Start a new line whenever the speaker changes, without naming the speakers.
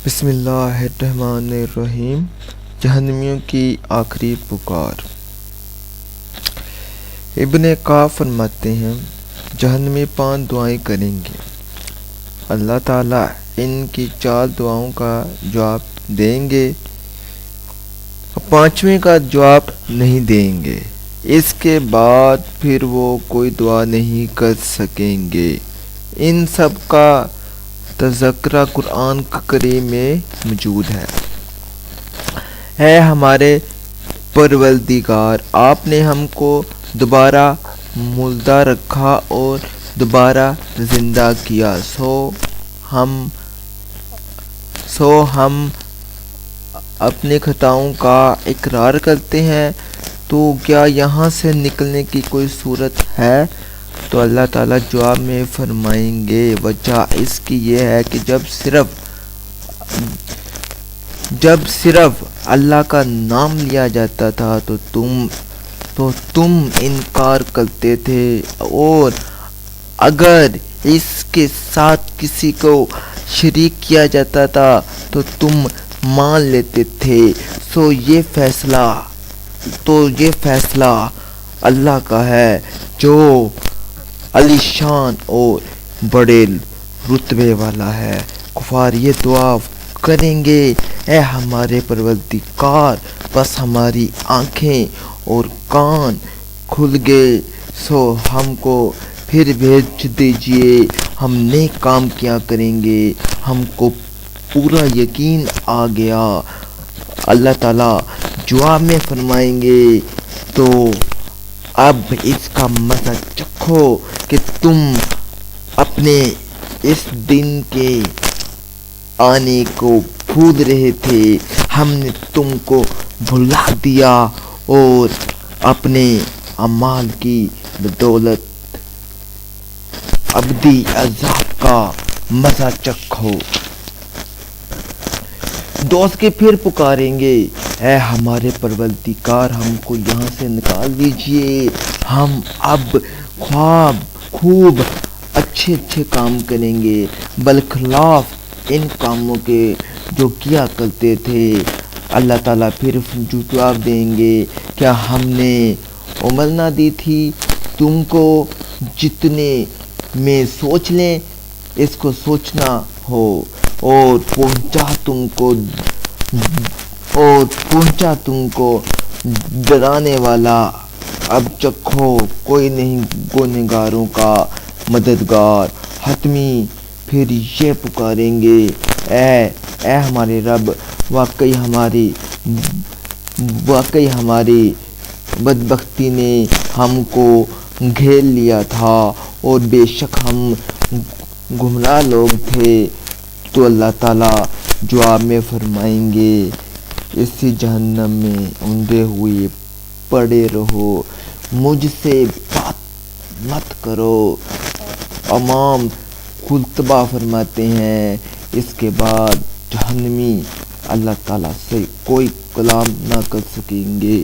بسم اللہ الرحمن الرحیم۔ جہنمیوں کی آخری پکار۔ ابن قعب فرماتے ہیں جہنمی 5 دعائیں کریں گے، اللہ تعالیٰ ان کی 4 دعاؤں کا جواب دیں گے، 5ویں کا جواب نہیں دیں گے، اس کے بعد پھر وہ کوئی دعا نہیں کر سکیں گے۔ ان سب کا تذکرہ قرآن کریم میں موجود ہے۔ اے ہمارے پروردگار، آپ نے ہم کو دوبارہ مردہ رکھا اور دوبارہ زندہ کیا، سو ہم اپنی خطاؤں کا اقرار کرتے ہیں، تو کیا یہاں سے نکلنے کی کوئی صورت ہے؟ تو اللہ تعالیٰ جواب میں فرمائیں گے وجہ اس کی یہ ہے کہ جب صرف اللہ کا نام لیا جاتا تھا تو تم انکار کرتے تھے، اور اگر اس کے ساتھ کسی کو شریک کیا جاتا تھا تو تم مان لیتے تھے۔ سو یہ فیصلہ اللہ کا ہے جو علی شان اور بڑے رتبے والا ہے۔ کفار یہ دعا کریں گے، اے ہمارے پروردگار، بس ہماری آنکھیں اور کان کھل گئے، سو ہم کو پھر بھیج دیجئے، ہم نیک کام کیا کریں گے، ہم کو پورا یقین آ گیا۔ اللہ تعالیٰ جواب میں فرمائیں گے تو اب اس کا مزہ چکھو کہ تم اپنے اس دن کے آنے کو بھول رہے تھے، ہم نے تم کو بھلا دیا اور اپنے اعمال کی بدولت ابدی عذاب کا مزہ چکھو۔ دوست کے پھر پکاریں گے، اے ہمارے پروردگار، ہم کو یہاں سے نکال دیجئے، ہم اب خوب اچھے کام کریں گے، بالخلاف ان کاموں کے جو کیا کرتے تھے۔ اللہ تعالیٰ پھر جواب دیں گے، کیا ہم نے عمر نہ دی تھی تم کو؟ جتنے میں سوچ لیں اس کو سوچنا ہو، اور پہنچا تم کو ڈرانے والا، اب چکھو کوئی نہیں گنہگاروں کا مددگار۔ حتمی پھر یہ پکاریں گے، اے ہمارے رب، واقعی ہماری بدبختی نے ہم کو گھیر لیا تھا، اور بے شک ہم گمراہ لوگ تھے۔ تو اللہ تعالیٰ جواب میں فرمائیں گے، اسی جہنم میں اندھے ہوئے پڑے رہو، مجھ سے بات مت کرو۔ امام قرطبی فرماتے ہیں اس کے بعد جہنمی اللہ تعالیٰ سے کوئی کلام نہ کر سکیں گے۔